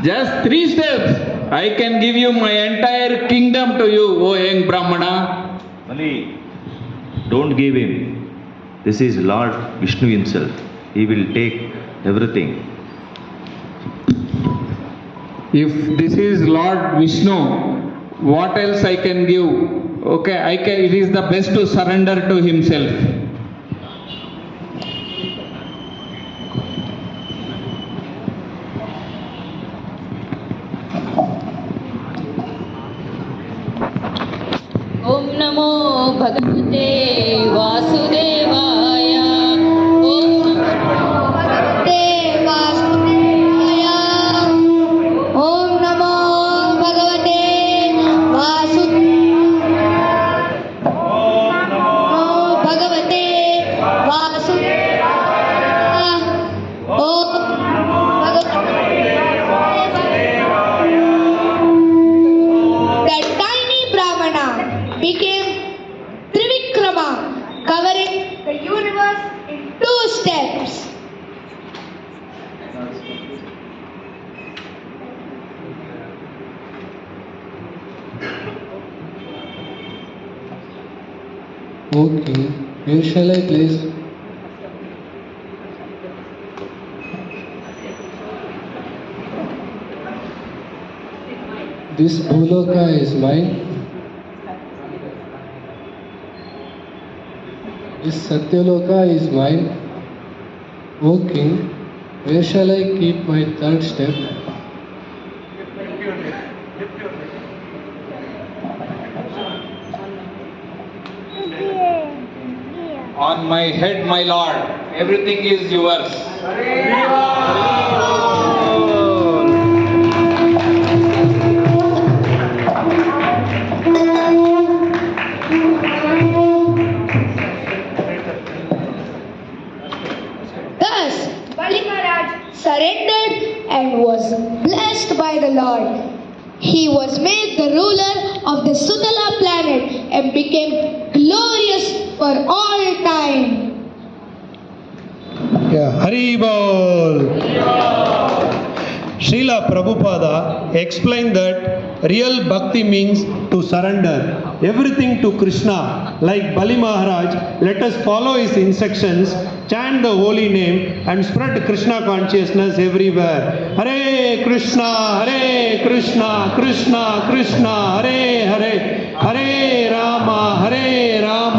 Just 3 steps. I can give you my entire kingdom to you, O young Brahmana. Mali, don't give him. This is Lord Vishnu himself. He will take everything. If this is Lord Vishnu, what else I can give? Okay, it is the best to surrender to himself. ओम नमो भगवते वासुदेवाय। ओम नमो भगवते वासुदेवाय। ओम नमो भगवते वासुदेवाय। ओम नमो भगवते वासुदेवाय। ओम नमो भगवते वासुदेवाय। The tiny Brahmana became Trivikrama, covering the universe in 2 steps. Okay, where shall I place? This Bhuloka is mine. This Satyaloka is mine. O King, where shall I keep my 3rd step? On my head, my lord, everything is yours. Thus, Bali Maharaj surrendered and was blessed by the Lord. He was made the ruler of the Sutala planet and became glorious for all time. Yeah, Hari Bol. Srila Prabhupada explained that real bhakti means to surrender everything to Krishna. Like Bali Maharaj, let us follow his instructions, chant the holy name and spread Krishna consciousness everywhere. Hare Krishna, Krishna Krishna, Hare Hare, Hare Rama, Hare Rama.